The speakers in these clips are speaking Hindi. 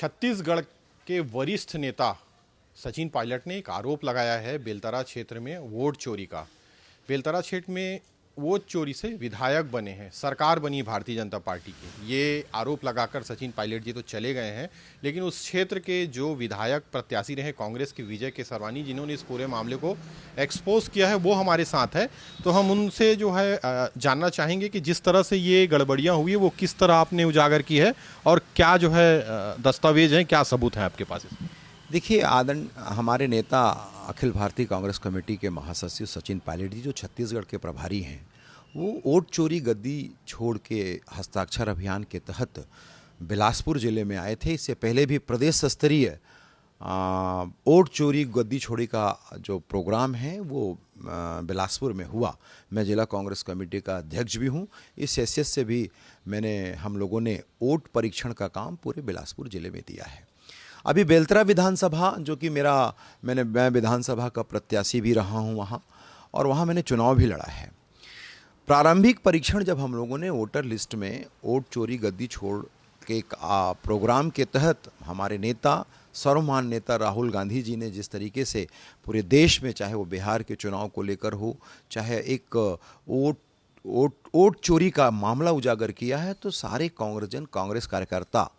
छत्तीसगढ़ के वरिष्ठ नेता सचिन पायलट ने एक आरोप लगाया है बेलतरा क्षेत्र में वोट चोरी का। बेलतरा क्षेत्र में वोट चोरी से विधायक बने हैं, सरकार बनी भारतीय जनता पार्टी की। ये आरोप लगाकर सचिन पायलट जी तो चले गए हैं, लेकिन उस क्षेत्र के जो विधायक प्रत्याशी रहे कांग्रेस के विजय केसरवानी, जिन्होंने इस पूरे मामले को एक्सपोज किया है, वो हमारे साथ है। तो हम उनसे जो है जानना चाहेंगे कि जिस तरह से ये गड़बड़ियाँ हुई है वो किस तरह आपने उजागर की है और क्या जो है दस्तावेज हैं, क्या सबूत हैं आपके पास। देखिए हमारे नेता अखिल भारतीय कांग्रेस कमेटी के महासचिव सचिन पायलट जी जो छत्तीसगढ़ के प्रभारी हैं, वो वोट चोरी गद्दी छोड़ के हस्ताक्षर अभियान के तहत बिलासपुर ज़िले में आए थे। इससे पहले भी प्रदेश स्तरीय वोट चोरी गद्दी छोड़ी का जो प्रोग्राम है वो बिलासपुर में हुआ। मैं जिला कांग्रेस कमेटी का अध्यक्ष भी हूँ। इस हैसियत से भी हम लोगों ने वोट परीक्षण का काम पूरे बिलासपुर ज़िले में दिया है। अभी बेलतरा विधानसभा जो कि मैं विधानसभा का प्रत्याशी भी रहा हूं वहां, और वहां मैंने चुनाव भी लड़ा है। प्रारंभिक परीक्षण जब हम लोगों ने वोटर लिस्ट में वोट चोरी गद्दी छोड़ के एक प्रोग्राम के तहत हमारे नेता सर्वमान्य नेता राहुल गांधी जी ने जिस तरीके से पूरे देश में, चाहे वो बिहार के चुनाव को लेकर हो, चाहे एक वोट चोरी का मामला उजागर किया है, तो सारे कांग्रेस कार्यकर्ता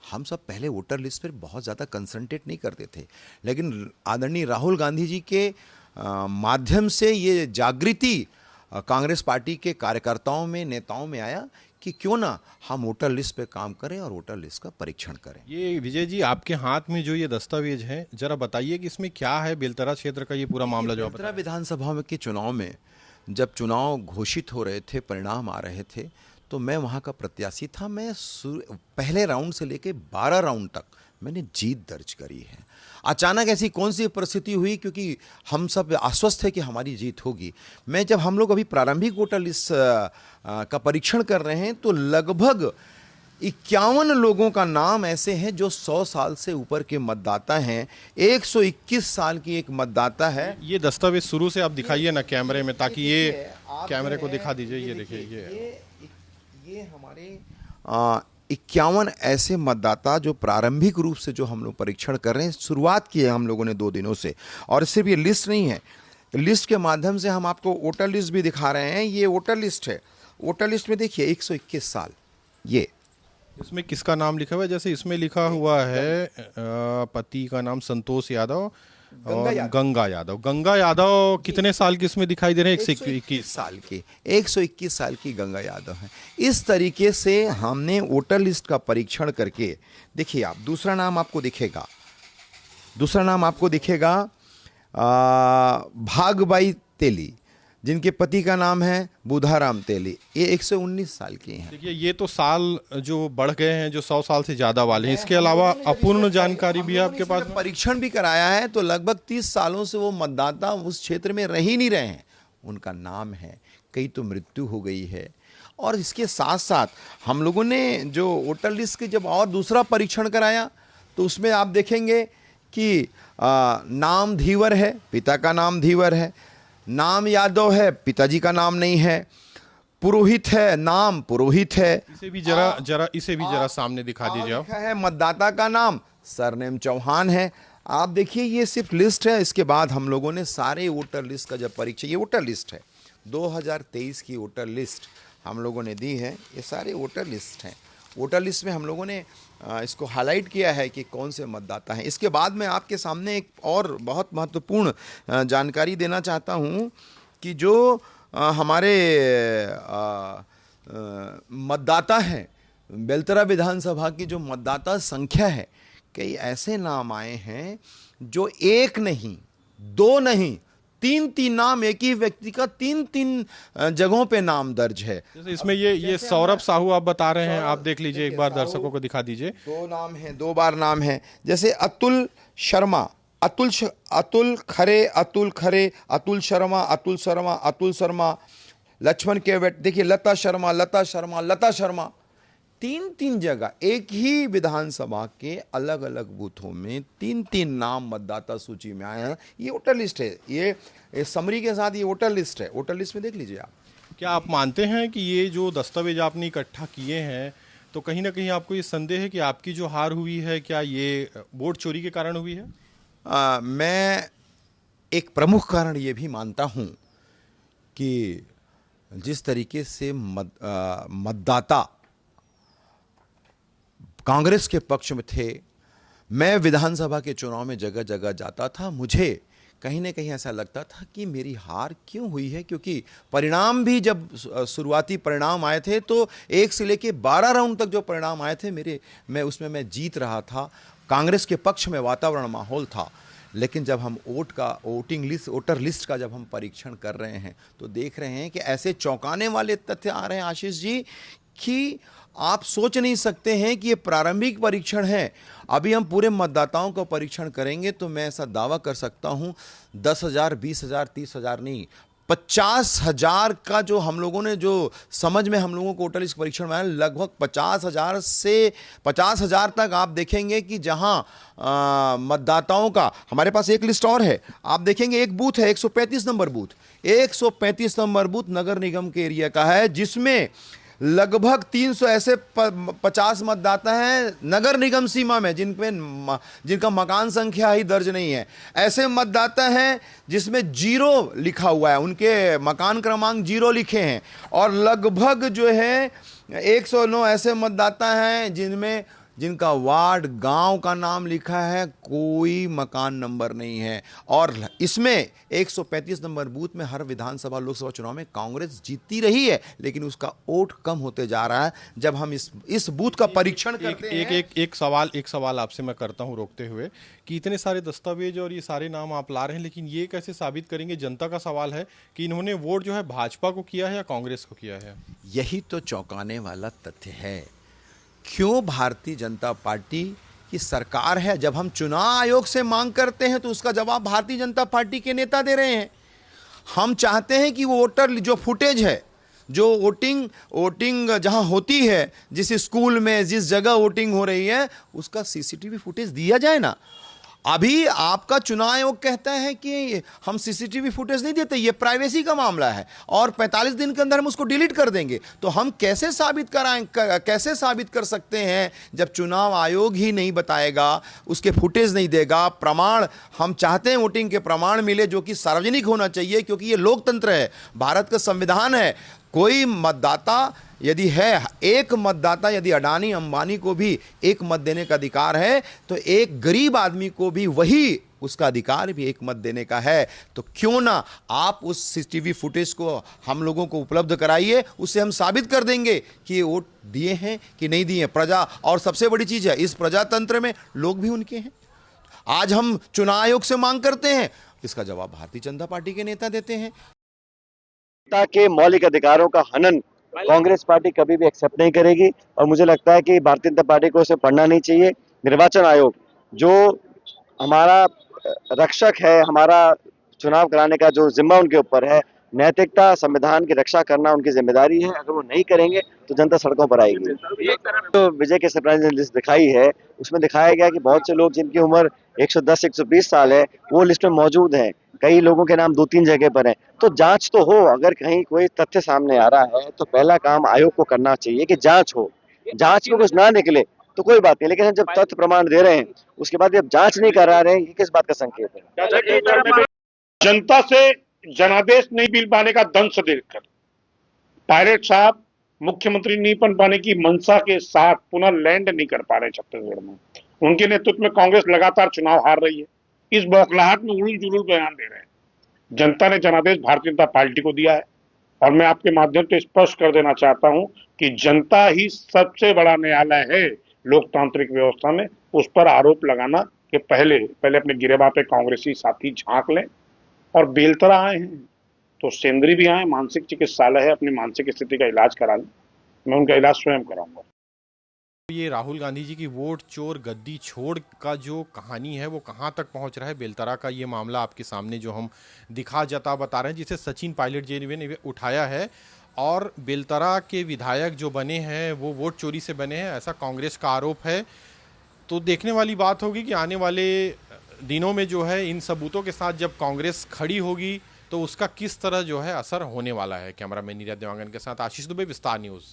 हम सब पहले वोटर लिस्ट पर बहुत ज़्यादा कंसंट्रेट नहीं करते थे, लेकिन आदरणीय राहुल गांधी जी के माध्यम से ये जागृति कांग्रेस पार्टी के कार्यकर्ताओं में, नेताओं में आया कि क्यों ना हम वोटर लिस्ट पे काम करें और वोटर लिस्ट का परीक्षण करें। ये विजय जी, आपके हाथ में जो ये दस्तावेज है, जरा बताइए कि इसमें क्या है बेलतरा क्षेत्र का ये पूरा मामला जो बेलतरा विधानसभा के चुनाव में जब चुनाव घोषित हो रहे थे, परिणाम आ रहे थे, तो मैं वहाँ का प्रत्याशी था। मैं पहले राउंड से लेके 12 राउंड तक मैंने जीत दर्ज करी है। अचानक ऐसी कौन सी परिस्थिति हुई, क्योंकि हम सब आश्वस्त थे कि हमारी जीत होगी। जब हम लोग अभी प्रारंभिक वोटर लिस्ट का परीक्षण कर रहे हैं, तो लगभग 51 लोगों का नाम ऐसे हैं जो 100 साल से ऊपर के मतदाता हैं। 121 साल की एक मतदाता है। ये दस्तावेज शुरू से आप दिखाइए ना कैमरे में, ताकि ये कैमरे को दिखा दीजिए। ये देखिए, ये हमारे 51 ऐसे मतदाता जो प्रारंभिक रूप से जो हम लोग परीक्षण कर रहे हैं, शुरुआत की है हम लोगों ने 2 दिनों से। और सिर्फ ये लिस्ट नहीं है, लिस्ट के माध्यम से हम आपको वोटर लिस्ट भी दिखा रहे हैं। ये वोटर लिस्ट है। वोटर लिस्ट में देखिए 121 साल। ये इसमें किसका नाम लिखा हुआ है? जैसे इसमें लिखा हुआ है पति का नाम संतोष यादव और गंगा यादव। गंगा यादव कितने साल की इसमें दिखाई दे रहे हैं? 121 साल की। 121 साल की गंगा यादव है। इस तरीके से हमने वोटर लिस्ट का परीक्षण करके, देखिए आप दूसरा नाम आपको दिखेगा भागबाई तेली, जिनके पति का नाम है बुधाराम तेली। ये 119 साल की हैं। देखिए, ये तो साल जो बढ़ गए हैं, जो 100 साल से ज़्यादा वाले हैं। इसके अलावा अपूर्ण जानकारी भी आपके पास? परीक्षण भी कराया है, तो लगभग 30 सालों से वो मतदाता उस क्षेत्र में रह ही नहीं रहे हैं। उनका नाम है, कई तो मृत्यु हो गई है। और इसके साथ साथ हम लोगों ने जो वोटर लिस्ट के जब और दूसरा परीक्षण कराया, तो उसमें आप देखेंगे कि नाम धीवर है, पिता का नाम धीवर है। नाम यादव है, पिताजी का नाम नहीं है। पुरोहित है, नाम पुरोहित है। इसे भी जरा सामने दिखा दीजिए आप। है मतदाता का नाम सरनेम चौहान है। आप देखिए, ये सिर्फ लिस्ट है। इसके बाद हम लोगों ने सारे वोटर लिस्ट का जब परीक्षा, ये वोटर लिस्ट है 2023 की वोटर लिस्ट हम लोगों ने दी है। ये सारे वोटर लिस्ट हैं। वोटर लिस्ट में हम लोगों ने इसको हाईलाइट किया है कि कौन से मतदाता हैं। इसके बाद मैं आपके सामने एक और बहुत महत्वपूर्ण जानकारी देना चाहता हूं कि जो हमारे मतदाता हैं, बेलतरा विधानसभा की जो मतदाता संख्या है, कई ऐसे नाम आए हैं जो 1 नहीं, 2 नहीं, 3 नाम, एक ही व्यक्ति का 3 जगहों पे नाम दर्ज है। जैसे इसमें ये सौरभ साहू आप बता रहे हैं, आप देख लीजिए, एक बार दर्शकों को दिखा दीजिए। 2 नाम है, 2 बार नाम है। जैसे अतुल शर्मा, अतुल खरे, अतुल शर्मा, लक्ष्मण केवट, देखिए लता शर्मा। 3 जगह एक ही विधानसभा के अलग अलग बूथों में 3 नाम मतदाता सूची में आए हैं। ये वोटर लिस्ट है। ये समरी के साथ ये वोटर लिस्ट है। वोटर लिस्ट में देख लीजिए आप। क्या आप मानते हैं कि ये जो दस्तावेज आपने इकट्ठा किए हैं, तो कहीं ना कहीं आपको ये संदेह है कि आपकी जो हार हुई है क्या ये वोट चोरी के कारण हुई है? मैं एक प्रमुख कारण ये भी मानता हूं कि जिस तरीके से मतदाता कांग्रेस के पक्ष में थे, मैं विधानसभा के चुनाव में जगह जगह जाता था, मुझे कहीं ना कहीं ऐसा लगता था कि मेरी हार क्यों हुई है, क्योंकि परिणाम भी जब शुरुआती परिणाम आए थे तो 1 से लेके 12 राउंड तक जो परिणाम आए थे मैं जीत रहा था, कांग्रेस के पक्ष में वातावरण माहौल था। लेकिन जब हम वोटर लिस्ट का जब हम परीक्षण कर रहे हैं तो देख रहे हैं कि ऐसे चौंकाने वाले तथ्य आ रहे हैं आशीष जी कि आप सोच नहीं सकते हैं कि ये प्रारंभिक परीक्षण है। अभी हम पूरे मतदाताओं का परीक्षण करेंगे तो मैं ऐसा दावा कर सकता हूं 10,000, 20,000, 30,000 नहीं, 50,000 का जो हम लोगों ने जो समझ में हम लोगों को वोटर लिस्ट परीक्षण में आया, लगभग 50,000 से 50,000 तक आप देखेंगे कि जहां मतदाताओं का, हमारे पास एक लिस्ट और है, आप देखेंगे एक बूथ है 135 नंबर बूथ, 135 नंबर बूथ नगर निगम के एरिया का है, जिसमें लगभग 300 ऐसे 50 मतदाता हैं नगर निगम सीमा में जिनका मकान संख्या ही दर्ज नहीं है। ऐसे मतदाता हैं जिसमें 0 लिखा हुआ है, उनके मकान क्रमांक 0 लिखे हैं, और लगभग जो है 109 ऐसे मतदाता हैं जिनका वार्ड गांव का नाम लिखा है, कोई मकान नंबर नहीं है। और इसमें 135 नंबर बूथ में हर विधानसभा लोकसभा चुनाव में कांग्रेस जीतती रही है, लेकिन उसका वोट कम होते जा रहा है। जब हम इस बूथ का परीक्षण करते हैं, एक सवाल आपसे मैं करता हूं रोकते हुए कि इतने सारे दस्तावेज और ये सारे नाम आप ला रहे हैं, लेकिन ये कैसे साबित करेंगे? जनता का सवाल है कि इन्होंने वोट जो है भाजपा को किया है या कांग्रेस को किया है। यही तो चौंकाने वाला तथ्य है। क्यों भारतीय जनता पार्टी की सरकार है, जब हम चुनाव आयोग से मांग करते हैं तो उसका जवाब भारतीय जनता पार्टी के नेता दे रहे हैं। हम चाहते हैं कि वो वोटर जो फुटेज है, जो वोटिंग जहां होती है, जिस स्कूल में जिस जगह वोटिंग हो रही है, उसका सीसीटीवी फुटेज दिया जाए ना। अभी आपका चुनाव आयोग कहता है कि हम सीसीटीवी फुटेज नहीं देते, ये प्राइवेसी का मामला है और 45 दिन के अंदर हम उसको डिलीट कर देंगे। तो हम कैसे साबित कर सकते हैं जब चुनाव आयोग ही नहीं बताएगा, उसके फुटेज नहीं देगा? प्रमाण हम चाहते हैं, वोटिंग के प्रमाण मिले जो कि सार्वजनिक होना चाहिए, क्योंकि ये लोकतंत्र है, भारत का संविधान है। कोई मतदाता यदि है, एक मतदाता यदि अडानी अंबानी को भी एक मत देने का अधिकार है, तो एक गरीब आदमी को भी वही उसका अधिकार भी एक मत देने का है। तो क्यों ना आप उस सीसीटीवी फुटेज को हम लोगों को उपलब्ध कराइए, उससे हम साबित कर देंगे कि ये वोट दिए हैं कि नहीं दिए हैं। प्रजा, और सबसे बड़ी चीज है, इस प्रजातंत्र में लोग भी उनके हैं। आज हम चुनाव आयोग से मांग करते हैं, इसका जवाब भारतीय जनता पार्टी के नेता देते हैं। के मौलिक अधिकारों का हनन कांग्रेस पार्टी कभी भी एक्सेप्ट नहीं करेगी, और मुझे लगता है कि भारतीय जनता पार्टी को इसे पढ़ना नहीं चाहिए। निर्वाचन आयोग जो हमारा रक्षक है, हमारा चुनाव कराने का जो जिम्मा उनके ऊपर है, नैतिकता, संविधान की रक्षा करना उनकी जिम्मेदारी है। अगर वो नहीं करेंगे तो जनता सड़कों पर आएगी। तो विजय के सरपंच ने लिस्ट दिखाई है, उसमें दिखाया गया कि बहुत से लोग जिनकी उम्र 110-120 साल है वो लिस्ट में मौजूद हैं। कई लोगों के नाम 2-3 जगह पर हैं। तो जांच तो हो, अगर कहीं कोई तथ्य सामने आ रहा है तो पहला काम आयोग को करना चाहिए कि जांच हो। जांच में कुछ ना निकले तो कोई बात नहीं, लेकिन जब तथ्य प्रमाण दे रहे हैं उसके बाद जब जांच नहीं करा रहे हैं, ये किस बात का संकेत है? जनता से जनादेश नहीं मिल पाने का दंश देखकर पायलट साहब मुख्यमंत्री नहीं बन पाने की मंशा के साथ पुनः लैंड नहीं कर पा रहे छत्तीसगढ़ में। उनके नेतृत्व में कांग्रेस लगातार चुनाव हार रही है। इस बौखलाहट में उड़ूल जुलूल बयान दे रहे हैं। जनता ने जनादेश भारतीय जनता पार्टी को दिया है, और मैं आपके माध्यम से स्पष्ट कर देना चाहता हूं कि जनता ही सबसे बड़ा न्यायालय है लोकतांत्रिक व्यवस्था में। उस पर आरोप लगाना कि पहले अपने गिरेबां पे कांग्रेसी साथी झांक लें, और बेलतरा आए हैं तो सेंद्री भी आए, मानसिक चिकित्सालय है, अपनी मानसिक स्थिति का इलाज करा लें। मैं उनका इलाज स्वयं कराऊंगा। ये राहुल गांधी जी की वोट चोर गद्दी छोड़ का जो कहानी है वो कहाँ तक पहुंच रहा है? बेलतरा का ये मामला आपके सामने जो हम बता रहे हैं, जिसे सचिन पायलट जी ने उठाया है, और बेलतरा के विधायक जो बने हैं वो वोट चोरी से बने हैं, ऐसा कांग्रेस का आरोप है। तो देखने वाली बात होगी कि आने वाले दिनों में जो है इन सबूतों के साथ जब कांग्रेस खड़ी होगी तो उसका किस तरह जो है असर होने वाला है। कैमरामैन नीरज देवांगन के साथ आशीष दुबे, विस्तार न्यूज़।